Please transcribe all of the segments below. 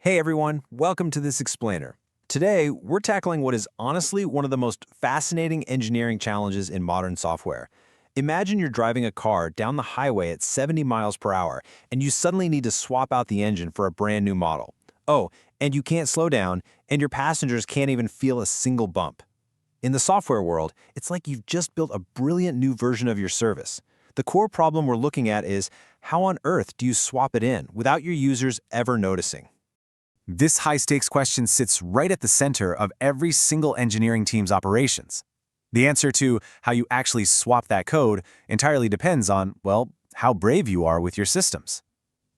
Hey everyone, welcome to this explainer. Today, we're tackling what is honestly one of the most fascinating engineering challenges in modern software. Imagine you're driving a car down the highway at 70 miles per hour, and you suddenly need to swap out the engine for a brand new model. Oh, and you can't slow down, and your passengers can't even feel a single bump. In the software world, it's like you've just built a brilliant new version of your service. The core problem we're looking at is, how on earth do you swap it in without your users ever noticing? This high-stakes question sits right at the center of every single engineering team's operations. The answer to how you actually swap that code entirely depends on, well, how brave you are with your systems.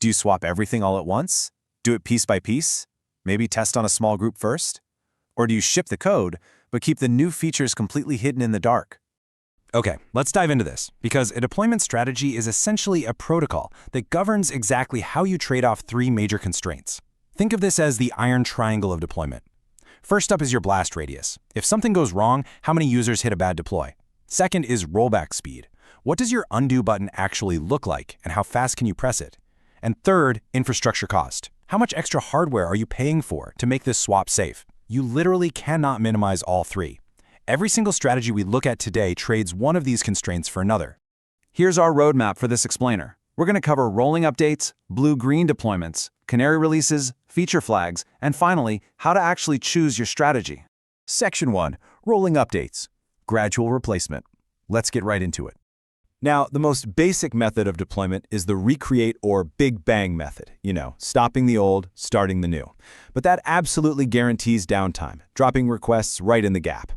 Do you swap everything all at once? Do it piece by piece? Maybe test on a small group first? Or do you ship the code, but keep the new features completely hidden in the dark? Okay, let's dive into this, because a deployment strategy is essentially a protocol that governs exactly how you trade off three major constraints. Think of this as the iron triangle of deployment. First up is your blast radius. If something goes wrong, how many users hit a bad deploy? Second is rollback speed. What does your undo button actually look like, and how fast can you press it? And third, infrastructure cost. How much extra hardware are you paying for to make this swap safe? You literally cannot minimize all three. Every single strategy we look at today trades one of these constraints for another. Here's our roadmap for this explainer. We're going to cover rolling updates, blue-green deployments, canary releases, feature flags, and finally, how to actually choose your strategy. Section 1. Rolling updates. Gradual replacement. Let's get right into it. Now, the most basic method of deployment is the recreate or big bang method. Stopping the old, starting the new. But that absolutely guarantees downtime, dropping requests right in the gap.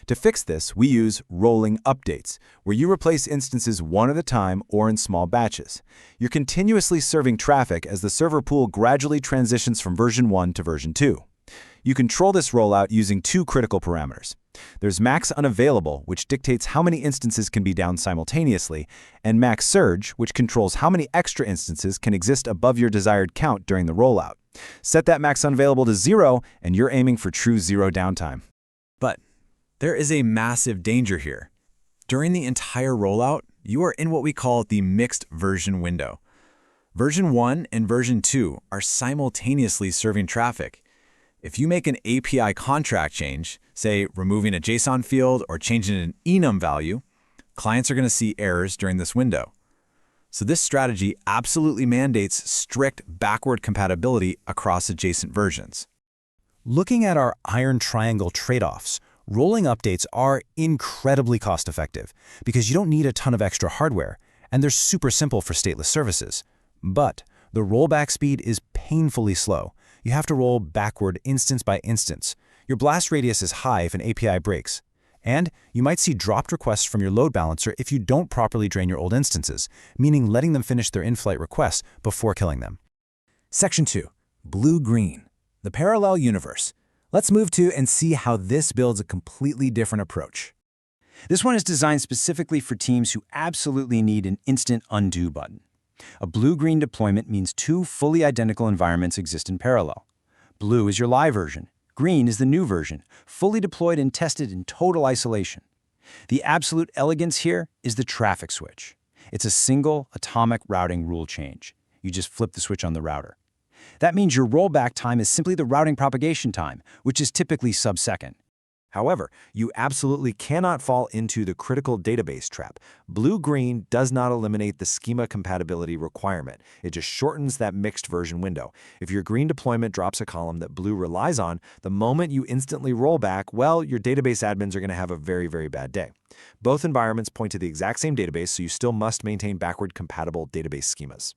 To fix this, we use rolling updates, where you replace instances one at a time or in small batches. You're continuously serving traffic as the server pool gradually transitions from version 1 to version 2. You control this rollout using two critical parameters. There's max unavailable, which dictates how many instances can be down simultaneously, and max surge, which controls how many extra instances can exist above your desired count during the rollout. Set that max unavailable to 0, and you're aiming for true zero downtime. But there is a massive danger here. During the entire rollout, you are in what we call the mixed version window. Version 1 and version 2 are simultaneously serving traffic. If you make an API contract change, say removing a JSON field or changing an enum value, clients are going to see errors during this window. So this strategy absolutely mandates strict backward compatibility across adjacent versions. Looking at our iron triangle trade-offs, rolling updates are incredibly cost-effective because you don't need a ton of extra hardware, and they're super simple for stateless services. But the rollback speed is painfully slow. You have to roll backward instance by instance. Your blast radius is high if an API breaks. And you might see dropped requests from your load balancer if you don't properly drain your old instances, meaning letting them finish their in-flight requests before killing them. Section 2. Blue-green. The parallel universe. Let's move to and see how this builds a completely different approach. This one is designed specifically for teams who absolutely need an instant undo button. A blue-green deployment means two fully identical environments exist in parallel. Blue is your live version. Green is the new version, fully deployed and tested in total isolation. The absolute elegance here is the traffic switch. It's a single atomic routing rule change. You just flip the switch on the router. That means your rollback time is simply the routing propagation time, which is typically sub-second. However, you absolutely cannot fall into the critical database trap. Blue-green does not eliminate the schema compatibility requirement. It just shortens that mixed version window. If your green deployment drops a column that blue relies on, the moment you instantly roll back, well, your database admins are going to have a very, very bad day. Both environments point to the exact same database, so you still must maintain backward compatible database schemas.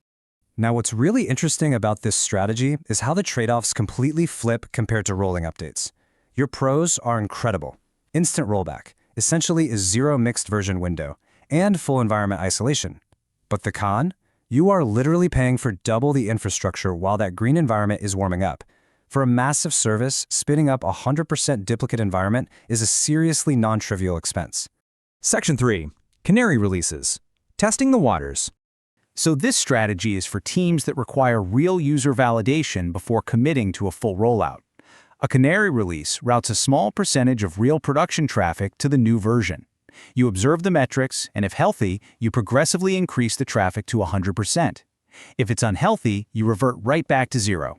Now, what's really interesting about this strategy is how the trade-offs completely flip compared to rolling updates. Your pros are incredible. Instant rollback essentially is zero mixed version window and full environment isolation. But the con? You are literally paying for double the infrastructure while that green environment is warming up. For a massive service, spinning up a 100% duplicate environment is a seriously non-trivial expense. Section 3. Canary releases. Testing the waters. So this strategy is for teams that require real user validation before committing to a full rollout. A canary release routes a small percentage of real production traffic to the new version. You observe the metrics, and if healthy, you progressively increase the traffic to 100%. If it's unhealthy, you revert right back to 0.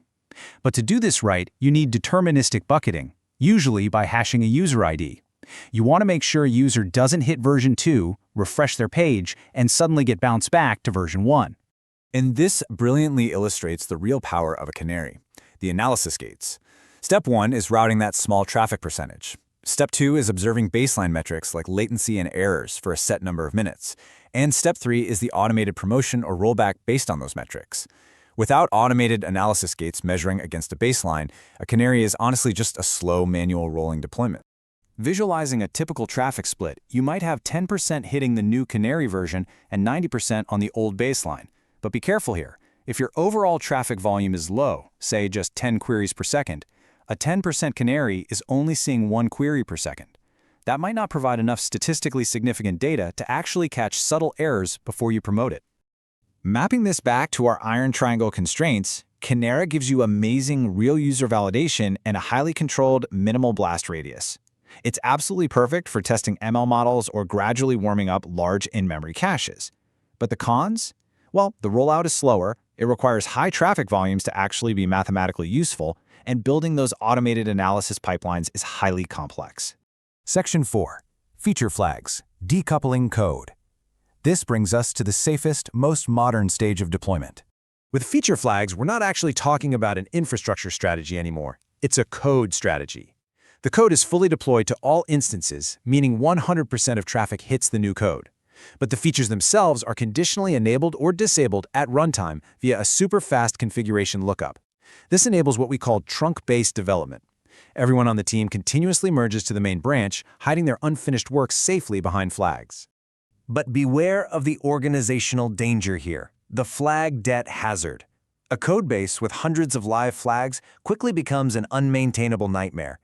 But to do this right, you need deterministic bucketing, usually by hashing a user ID. You want to make sure a user doesn't hit version 2, refresh their page, and suddenly get bounced back to version 1. And this brilliantly illustrates the real power of a canary, the analysis gates. Step 1 is routing that small traffic percentage. Step 2 is observing baseline metrics like latency and errors for a set number of minutes. And Step 3 is the automated promotion or rollback based on those metrics. Without automated analysis gates measuring against a baseline, a canary is honestly just a slow manual rolling deployment. Visualizing a typical traffic split, you might have 10% hitting the new canary version and 90% on the old baseline. But be careful here. If your overall traffic volume is low, say just 10 queries per second, a 10% canary is only seeing 1 query per second. That might not provide enough statistically significant data to actually catch subtle errors before you promote it. Mapping this back to our iron triangle constraints, Canary gives you amazing real user validation and a highly controlled minimal blast radius. It's absolutely perfect for testing ML models or gradually warming up large in-memory caches. But the cons? Well, the rollout is slower, it requires high traffic volumes to actually be mathematically useful, and building those automated analysis pipelines is highly complex. Section 4. Feature flags. Decoupling code. This brings us to the safest, most modern stage of deployment. With feature flags, we're not actually talking about an infrastructure strategy anymore. It's a code strategy. The code is fully deployed to all instances, meaning 100% of traffic hits the new code. But the features themselves are conditionally enabled or disabled at runtime via a super fast configuration lookup. This enables what we call trunk-based development. Everyone on the team continuously merges to the main branch, hiding their unfinished work safely behind flags. But beware of the organizational danger here, the flag debt hazard. A codebase with hundreds of live flags quickly becomes an unmaintainable nightmare.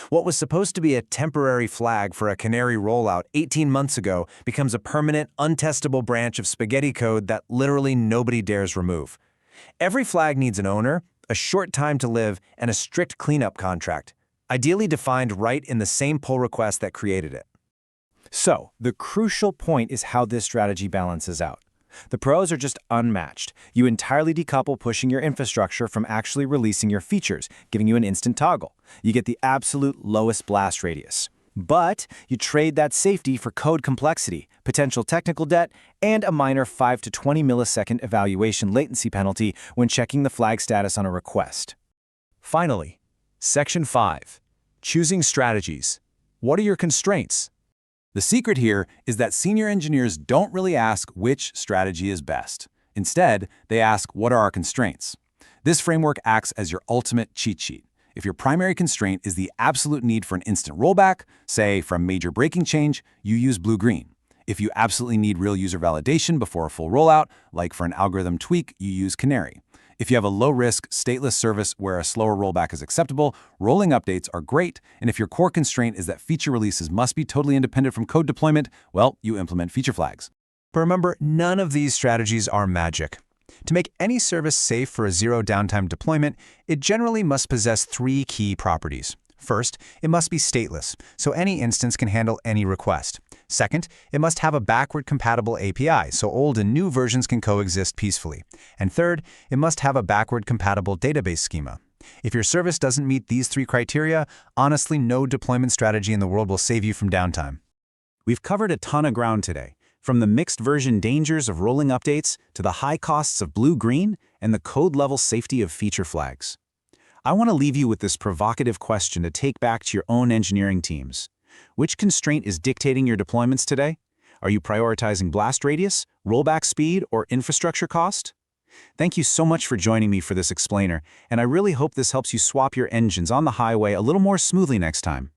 What was supposed to be a temporary flag for a Canary rollout 18 months ago becomes a permanent, untestable branch of spaghetti code that literally nobody dares remove. Every flag needs an owner, a short time to live, and a strict cleanup contract, ideally defined right in the same pull request that created it. So, the crucial point is how this strategy balances out. The pros are just unmatched. You entirely decouple pushing your infrastructure from actually releasing your features, giving you an instant toggle. You get the absolute lowest blast radius. But you trade that safety for code complexity, potential technical debt, and a minor 5 to 20 millisecond evaluation latency penalty when checking the flag status on a request. Finally, Section 5. Choosing strategies. What are your constraints? The secret here is that senior engineers don't really ask which strategy is best. Instead, they ask, what are our constraints? This framework acts as your ultimate cheat sheet. If your primary constraint is the absolute need for an instant rollback, say from major breaking change, you use blue-green. If you absolutely need real user validation before a full rollout, like for an algorithm tweak, you use Canary. If you have a low-risk, stateless service where a slower rollback is acceptable, rolling updates are great, and if your core constraint is that feature releases must be totally independent from code deployment, well, you implement feature flags. But remember, none of these strategies are magic. To make any service safe for a zero downtime deployment, it generally must possess 3 key properties. First, it must be stateless, so any instance can handle any request. Second, it must have a backward-compatible API, so old and new versions can coexist peacefully. And third, it must have a backward-compatible database schema. If your service doesn't meet these 3 criteria, honestly, no deployment strategy in the world will save you from downtime. We've covered a ton of ground today, from the mixed version dangers of rolling updates to the high costs of blue-green and the code-level safety of feature flags. I want to leave you with this provocative question to take back to your own engineering teams. Which constraint is dictating your deployments today? Are you prioritizing blast radius, rollback speed, or infrastructure cost? Thank you so much for joining me for this explainer, and I really hope this helps you swap your engines on the highway a little more smoothly next time.